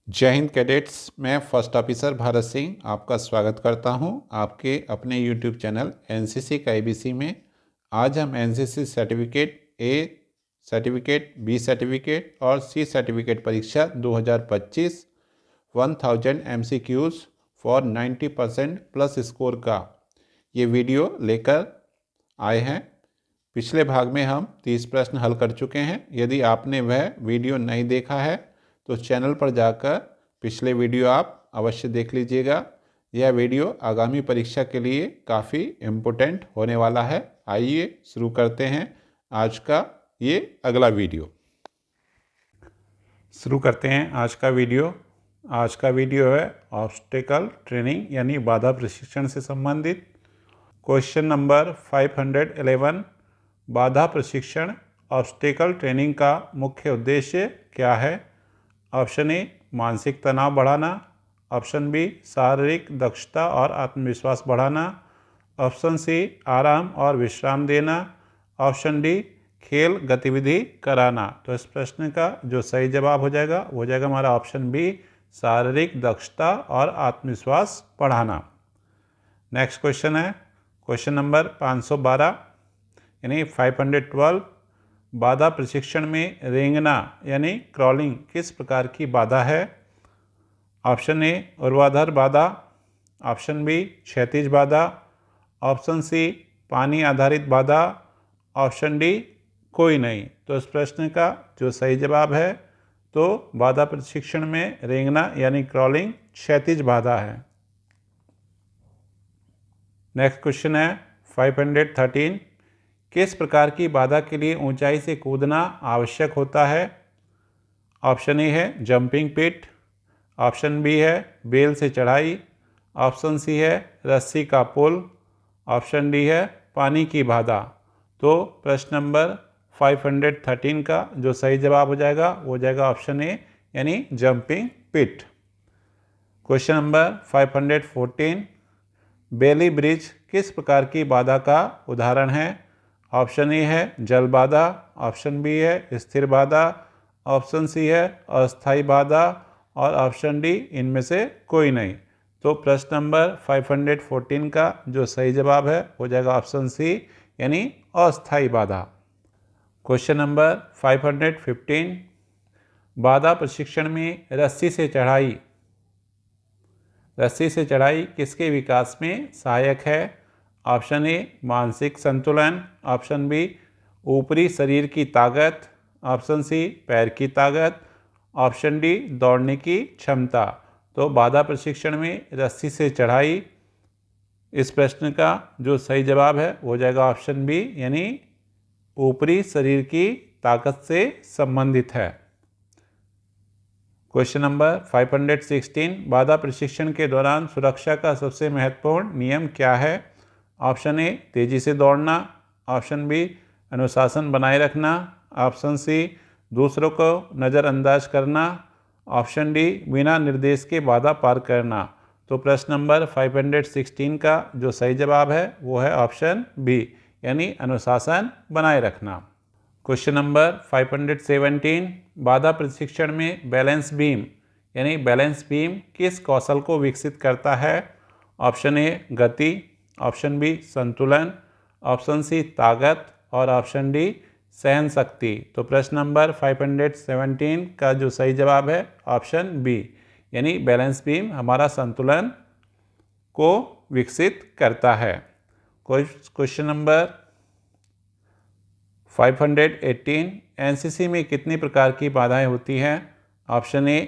जय हिंद कैडेट्स। मैं फर्स्ट ऑफिसर भारत सिंह आपका स्वागत करता हूं आपके अपने यूट्यूब चैनल एनसीसी का एबीसी में। आज हम NCC certificate A certificate, B certificate और सी सर्टिफिकेट परीक्षा 2025 1000 MCQs फॉर 90% प्लस स्कोर का ये वीडियो लेकर आए हैं। पिछले भाग में हम 30 प्रश्न हल कर चुके हैं। यदि आपने वह वीडियो नहीं देखा है तो चैनल पर जाकर पिछले वीडियो आप अवश्य देख लीजिएगा। यह वीडियो आगामी परीक्षा के लिए काफ़ी इम्पोर्टेंट होने वाला है। आइए शुरू करते हैं आज का ये अगला वीडियो। शुरू करते हैं आज का वीडियो। आज का वीडियो है ऑब्स्टेकल ट्रेनिंग यानी बाधा प्रशिक्षण से संबंधित। क्वेश्चन नंबर 511, बाधा प्रशिक्षण ऑब्स्टेकल ट्रेनिंग का मुख्य उद्देश्य क्या है? ऑप्शन ए मानसिक तनाव बढ़ाना, ऑप्शन बी शारीरिक दक्षता और आत्मविश्वास बढ़ाना, ऑप्शन सी आराम और विश्राम देना, ऑप्शन डी खेल गतिविधि कराना। तो इस प्रश्न का जो सही जवाब हो जाएगा वो जाएगा हमारा ऑप्शन बी, शारीरिक दक्षता और आत्मविश्वास बढ़ाना। नेक्स्ट क्वेश्चन है क्वेश्चन नंबर 512 यानी 512, बाधा प्रशिक्षण में रेंगना यानी क्रॉलिंग किस प्रकार की बाधा है? ऑप्शन ए ऊर्ध्वाधर बाधा, ऑप्शन बी क्षैतिज बाधा, ऑप्शन सी पानी आधारित बाधा, ऑप्शन डी कोई नहीं। तो इस प्रश्न का जो सही जवाब है तो बाधा प्रशिक्षण में रेंगना यानी क्रॉलिंग क्षैतिज बाधा है। नेक्स्ट क्वेश्चन है 513, किस प्रकार की बाधा के लिए ऊंचाई से कूदना आवश्यक होता है? ऑप्शन ए है जंपिंग पिट, ऑप्शन बी है बेल से चढ़ाई, ऑप्शन सी है रस्सी का पुल, ऑप्शन डी है पानी की बाधा। तो प्रश्न नंबर 513 का जो सही जवाब हो जाएगा वो जाएगा ऑप्शन ए यानी जंपिंग पिट। क्वेश्चन नंबर 514, बेली ब्रिज किस प्रकार की बाधा का उदाहरण है? ऑप्शन ए है जल बाधा, ऑप्शन बी है स्थिर बाधा, ऑप्शन सी है अस्थायी बाधा और ऑप्शन डी इनमें से कोई नहीं। तो प्रश्न नंबर 514 का जो सही जवाब है वो जाएगा ऑप्शन सी यानी अस्थायी बाधा। क्वेश्चन नंबर 515, बाधा प्रशिक्षण में रस्सी से चढ़ाई, रस्सी से चढ़ाई किसके विकास में सहायक है? ऑप्शन ए मानसिक संतुलन, ऑप्शन बी ऊपरी शरीर की ताकत, ऑप्शन सी पैर की ताकत, ऑप्शन डी दौड़ने की क्षमता। तो बाधा प्रशिक्षण में रस्सी से चढ़ाई इस प्रश्न का जो सही जवाब है वो जाएगा ऑप्शन बी यानी ऊपरी शरीर की ताकत से संबंधित है। क्वेश्चन नंबर 516, बाधा प्रशिक्षण के दौरान सुरक्षा का सबसे महत्वपूर्ण नियम क्या है? ऑप्शन ए तेजी से दौड़ना, ऑप्शन बी अनुशासन बनाए रखना, ऑप्शन सी दूसरों को नज़रअंदाज करना, ऑप्शन डी बिना निर्देश के बाधा पार करना। तो प्रश्न नंबर 516 का जो सही जवाब है वो है ऑप्शन बी यानी अनुशासन बनाए रखना। क्वेश्चन नंबर 517, बाधा प्रशिक्षण में बैलेंस बीम यानी बैलेंस बीम किस कौशल को विकसित करता है? ऑप्शन ए गति, ऑप्शन बी संतुलन, ऑप्शन सी ताकत और ऑप्शन डी सहन शक्ति। तो प्रश्न नंबर 517 का जो सही जवाब है ऑप्शन बी यानी बैलेंस बीम हमारा संतुलन को विकसित करता है। क्वेश्चन नंबर 518, एनसीसी में कितनी प्रकार की बाधाएं होती हैं? Option A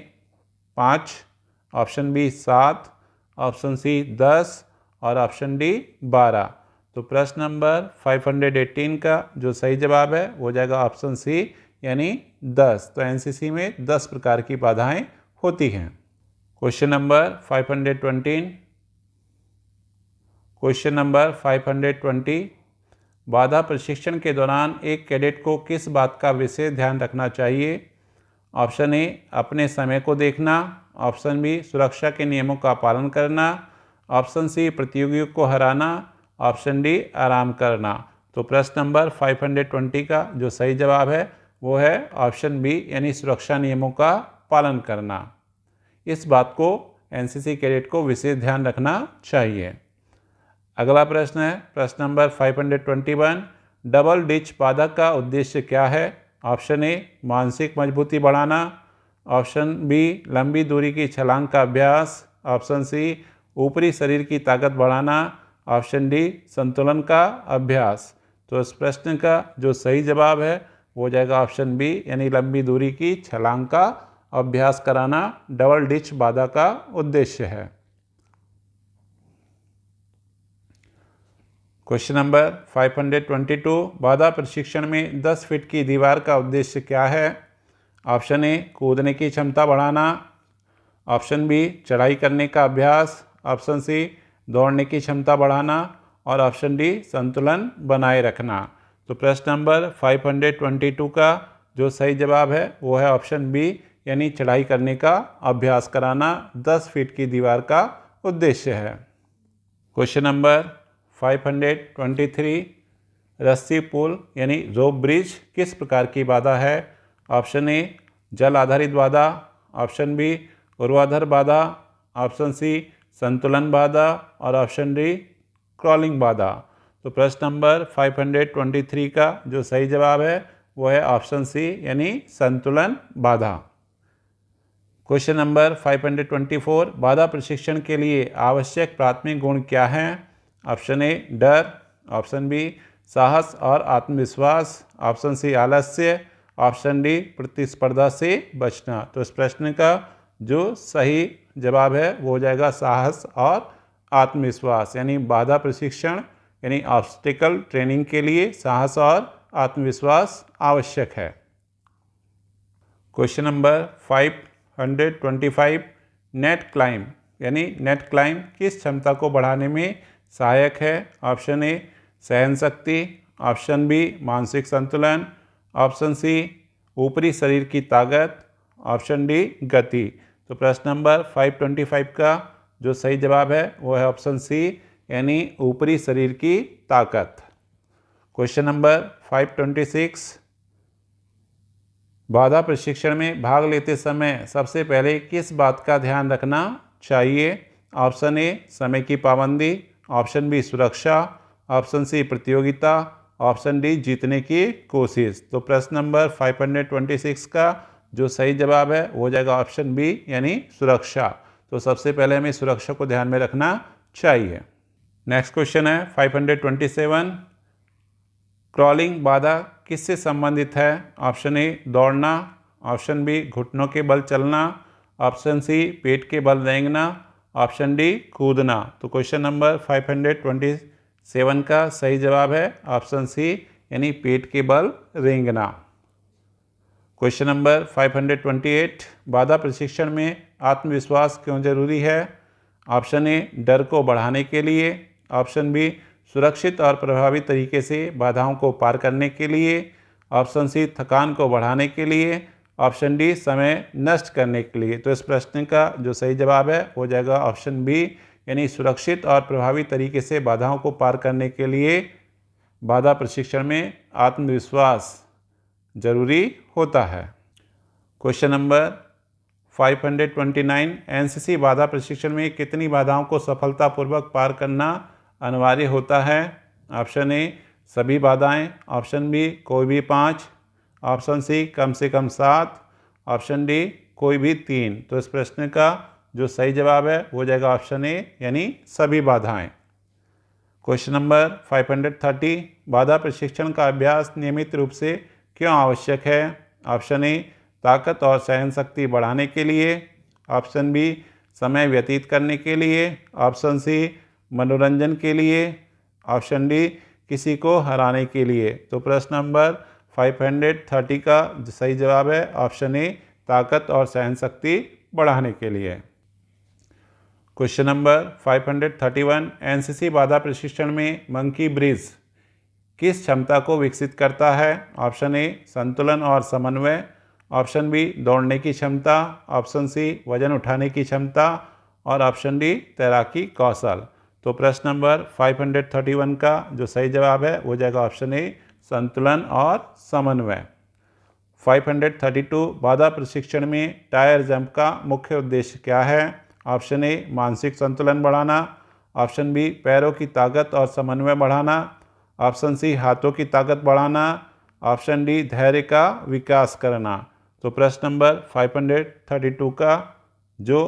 5, option B 7, option C 10 और ऑप्शन डी 12। तो प्रश्न नंबर 518 का जो सही जवाब है वो जाएगा ऑप्शन सी यानी 10। तो एनसीसी में 10 प्रकार की बाधाएं होती हैं। क्वेश्चन नंबर 520, क्वेश्चन नंबर 520, बाधा प्रशिक्षण के दौरान एक कैडेट को किस बात का विशेष ध्यान रखना चाहिए? ऑप्शन ए अपने समय को देखना, ऑप्शन बी सुरक्षा के नियमों का पालन करना, ऑप्शन सी प्रतियोगियों को हराना, ऑप्शन डी आराम करना। तो प्रश्न नंबर 520 का जो सही जवाब है वो है ऑप्शन बी यानी सुरक्षा नियमों का पालन करना। इस बात को एनसीसी कैडेट को विशेष ध्यान रखना चाहिए। अगला प्रश्न है प्रश्न नंबर 521, डबल डिच बाधा का उद्देश्य क्या है? ऑप्शन ए मानसिक मजबूती बढ़ाना, ऑप्शन बी लंबी दूरी की छलांग का अभ्यास, ऑप्शन सी ऊपरी शरीर की ताकत बढ़ाना, ऑप्शन डी संतुलन का अभ्यास। तो इस प्रश्न का जो सही जवाब है वो हो जाएगा ऑप्शन बी, यानी लंबी दूरी की छलांग का अभ्यास कराना डबल डिच बाधा का उद्देश्य है। क्वेश्चन नंबर 522, बाधा प्रशिक्षण में 10 फीट की दीवार का उद्देश्य क्या है? ऑप्शन ए कूदने की क्षमता बढ़ाना, ऑप्शन बी चढ़ाई करने का अभ्यास, ऑप्शन सी दौड़ने की क्षमता बढ़ाना और ऑप्शन डी संतुलन बनाए रखना। तो प्रश्न नंबर 522 का जो सही जवाब है वो है ऑप्शन बी, यानी चढ़ाई करने का अभ्यास कराना 10 फीट की दीवार का उद्देश्य है। क्वेश्चन नंबर 523, रस्सी पुल यानी रोप ब्रिज किस प्रकार की बाधा है? ऑप्शन ए जल आधारित बाधा, ऑप्शन बी ऊर्ध्वाधर बाधा, ऑप्शन सी संतुलन बाधा और ऑप्शन डी क्रॉलिंग बाधा। तो प्रश्न नंबर 523 का जो सही जवाब है वो है ऑप्शन सी, यानी संतुलन बाधा। क्वेश्चन नंबर 524, बाधा प्रशिक्षण के लिए आवश्यक प्राथमिक गुण क्या हैं? ऑप्शन ए डर, ऑप्शन बी साहस और आत्मविश्वास, ऑप्शन सी आलस्य, ऑप्शन डी प्रतिस्पर्धा से बचना। तो इस प्रश्न का जो सही जवाब है वो हो जाएगा साहस और आत्मविश्वास, यानी बाधा प्रशिक्षण यानी ऑब्स्टिकल ट्रेनिंग के लिए साहस और आत्मविश्वास आवश्यक है। क्वेश्चन नंबर 525, नेट क्लाइंब यानी नेट क्लाइंब किस क्षमता को बढ़ाने में सहायक है? ऑप्शन ए सहन शक्ति, ऑप्शन बी मानसिक संतुलन, ऑप्शन सी ऊपरी शरीर की ताकत, ऑप्शन डी गति। तो प्रश्न नंबर 525 का जो सही जवाब है वो है ऑप्शन सी, यानी ऊपरी शरीर की ताकत। क्वेश्चन नंबर 526, बाधा प्रशिक्षण में भाग लेते समय सबसे पहले किस बात का ध्यान रखना चाहिए? ऑप्शन ए समय की पाबंदी, ऑप्शन बी सुरक्षा, ऑप्शन सी प्रतियोगिता, ऑप्शन डी जीतने की कोशिश। तो प्रश्न नंबर 526 का जो सही जवाब है वो हो जाएगा ऑप्शन बी, यानी सुरक्षा। तो सबसे पहले हमें सुरक्षा को ध्यान में रखना चाहिए। नेक्स्ट क्वेश्चन है 527, क्रॉलिंग बाधा किससे संबंधित है? ऑप्शन ए दौड़ना, ऑप्शन बी घुटनों के बल चलना, ऑप्शन सी पेट के बल रेंगना, ऑप्शन डी कूदना। तो क्वेश्चन नंबर 527 का सही जवाब है ऑप्शन सी, यानी पेट के बल रेंगना। क्वेश्चन नंबर 528, बाधा प्रशिक्षण में आत्मविश्वास क्यों जरूरी है? ऑप्शन ए डर को बढ़ाने के लिए, ऑप्शन बी सुरक्षित और प्रभावी तरीके से बाधाओं को पार करने के लिए, ऑप्शन सी थकान को बढ़ाने के लिए, ऑप्शन डी समय नष्ट करने के लिए। तो इस प्रश्न का जो सही जवाब है हो जाएगा ऑप्शन बी, यानी सुरक्षित और प्रभावी तरीके से बाधाओं को पार करने के लिए बाधा प्रशिक्षण में आत्मविश्वास जरूरी होता है। क्वेश्चन नंबर 529, एनसीसी बाधा प्रशिक्षण में कितनी बाधाओं को सफलतापूर्वक पार करना अनिवार्य होता है? ऑप्शन ए सभी बाधाएं, ऑप्शन बी कोई भी 5, ऑप्शन सी कम से कम 7, ऑप्शन डी कोई भी 3। तो इस प्रश्न का जो सही जवाब है वो हो जाएगा ऑप्शन ए, यानी सभी बाधाएं। क्वेश्चन नंबर 530, बाधा प्रशिक्षण का अभ्यास नियमित रूप से क्यों आवश्यक है? ऑप्शन ए ताकत और सहन शक्ति बढ़ाने के लिए, ऑप्शन बी समय व्यतीत करने के लिए, ऑप्शन सी मनोरंजन के लिए, ऑप्शन डी किसी को हराने के लिए। तो प्रश्न नंबर 530 का सही जवाब है ऑप्शन ए ताकत और सहन शक्ति बढ़ाने के लिए। क्वेश्चन नंबर 531, एनसीसी बाधा प्रशिक्षण में मंकी ब्रिज किस क्षमता को विकसित करता है? ऑप्शन ए संतुलन और समन्वय, ऑप्शन बी दौड़ने की क्षमता, ऑप्शन सी वजन उठाने की क्षमता और ऑप्शन डी तैराकी कौशल। तो प्रश्न नंबर 531 का जो सही जवाब है वो जाएगा ऑप्शन ए संतुलन और समन्वय। 532 बाधा प्रशिक्षण में टायर जंप का मुख्य उद्देश्य क्या है? ऑप्शन ए मानसिक संतुलन बढ़ाना, ऑप्शन बी पैरों की ताकत और समन्वय बढ़ाना, ऑप्शन सी हाथों की ताकत बढ़ाना, ऑप्शन डी धैर्य का विकास करना। तो प्रश्न नंबर 532 का जो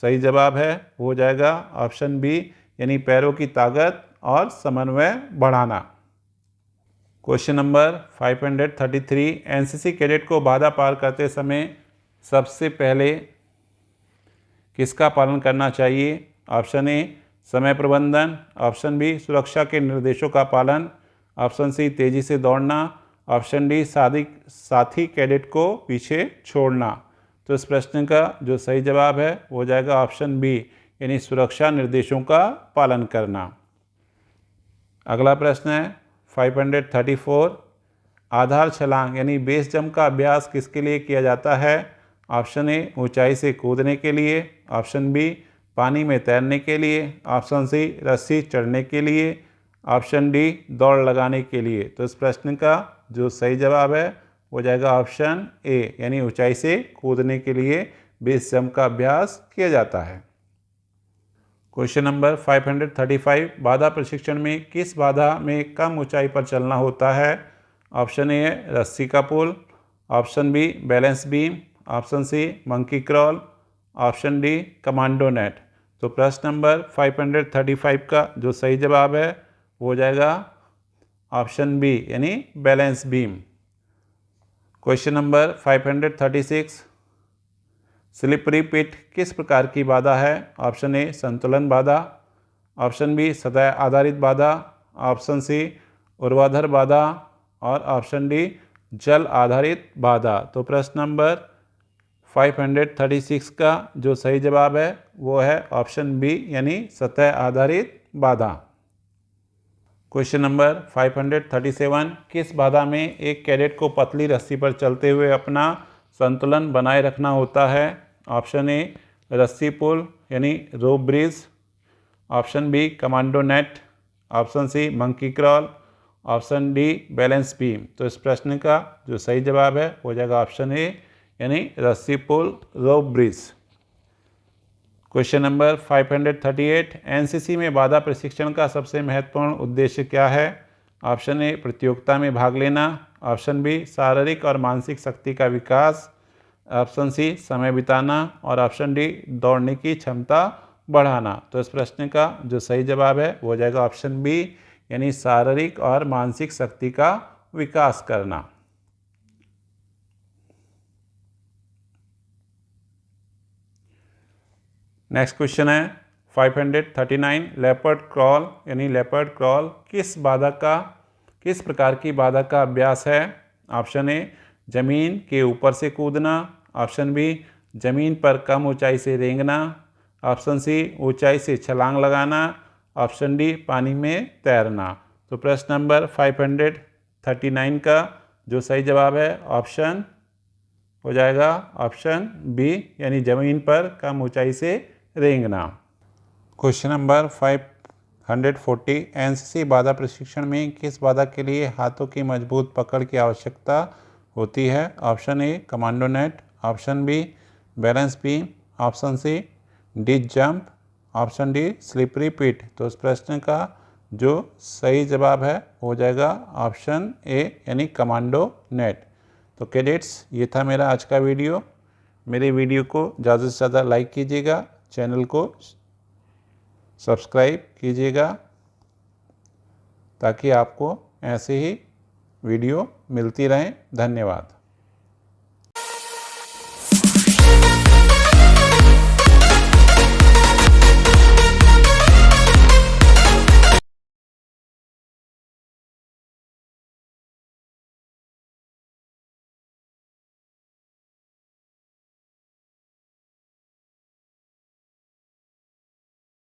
सही जवाब है वो हो जाएगा ऑप्शन बी, यानी पैरों की ताकत और समन्वय बढ़ाना। क्वेश्चन नंबर 533, एनसीसी कैडेट को बाधा पार करते समय सबसे पहले किसका पालन करना चाहिए? ऑप्शन ए समय प्रबंधन, ऑप्शन बी सुरक्षा के निर्देशों का पालन, ऑप्शन सी तेजी से दौड़ना, ऑप्शन डी साथी कैडेट को पीछे छोड़ना। तो इस प्रश्न का जो सही जवाब है वो हो जाएगा ऑप्शन बी, यानी सुरक्षा निर्देशों का पालन करना। अगला प्रश्न है 534, आधार छलांग यानी बेस जंप का अभ्यास किसके लिए किया जाता है? ऑप्शन ए ऊंचाई से कूदने के लिए, ऑप्शन बी पानी में तैरने के लिए, ऑप्शन सी रस्सी चढ़ने के लिए, ऑप्शन डी दौड़ लगाने के लिए। तो इस प्रश्न का जो सही जवाब है हो जाएगा ऑप्शन ए, यानी ऊंचाई से कूदने के लिए बेस जंप का अभ्यास किया जाता है। क्वेश्चन नंबर 535, बाधा प्रशिक्षण में किस बाधा में कम ऊंचाई पर चलना होता है? ऑप्शन ए रस्सी का पुल, option B balance beam, option C monkey crawl, option D commando net. तो प्रश्न नंबर 535 का जो सही जवाब है वो हो जाएगा ऑप्शन बी, यानी balance beam. Question number 536, slippery pit किस प्रकार की बाधा है? ऑप्शन ए संतुलन बाधा, ऑप्शन बी सतह आधारित बाधा, ऑप्शन सी ऊर्ध्वाधर बाधा और ऑप्शन डी जल आधारित बाधा। तो प्रश्न नंबर 536 का जो सही जवाब है वो है ऑप्शन बी, यानी सतह आधारित बाधा। क्वेश्चन नंबर 537, किस बाधा में एक कैडेट को पतली रस्सी पर चलते हुए अपना संतुलन बनाए रखना होता है? ऑप्शन ए रस्सी पुल यानी rope bridge, option B commando net, option C monkey crawl, option D balance beam. तो इस प्रश्न का जो सही जवाब है हो जाएगा ऑप्शन ए, यानी रस्सी पुल रोप ब्रिज। क्वेश्चन नंबर 538, एनसीसी में बाधा प्रशिक्षण का सबसे महत्वपूर्ण उद्देश्य क्या है? ऑप्शन ए प्रतियोगिता में भाग लेना, ऑप्शन बी शारीरिक और मानसिक शक्ति का विकास, ऑप्शन सी समय बिताना और ऑप्शन डी दौड़ने की क्षमता बढ़ाना। तो इस प्रश्न का जो सही जवाब है वो हो जाएगा ऑप्शन बी, यानी शारीरिक और मानसिक शक्ति का विकास करना। नेक्स्ट क्वेश्चन है 539, लेपर्ड क्रॉल यानी लेपर्ड क्रॉल किस प्रकार की बाधा का अभ्यास है? ऑप्शन ए जमीन के ऊपर से कूदना, ऑप्शन बी जमीन पर कम ऊंचाई से रेंगना, ऑप्शन सी ऊंचाई से छलांग लगाना, ऑप्शन डी पानी में तैरना। तो प्रश्न नंबर 539 का जो सही जवाब है ऑप्शन हो जाएगा ऑप्शन बी, यानी जमीन पर कम ऊंचाई से रेंगना। क्वेश्चन नंबर 540, एनसीसी बाधा प्रशिक्षण में किस बाधा के लिए हाथों की मजबूत पकड़ की आवश्यकता होती है? Option A commando net, option B balance beam, option C ditch jump, option D slippery pit. तो इस प्रश्न का जो सही जवाब है हो जाएगा ऑप्शन ए, यानी कमांडो नेट। तो कैडेट्स, ये था मेरा आज का वीडियो। मेरे वीडियो को ज़्यादा से ज़्यादा लाइक कीजिएगा, चैनल को सब्सक्राइब कीजिएगा ताकि आपको ऐसे ही वीडियो मिलती रहें। धन्यवाद।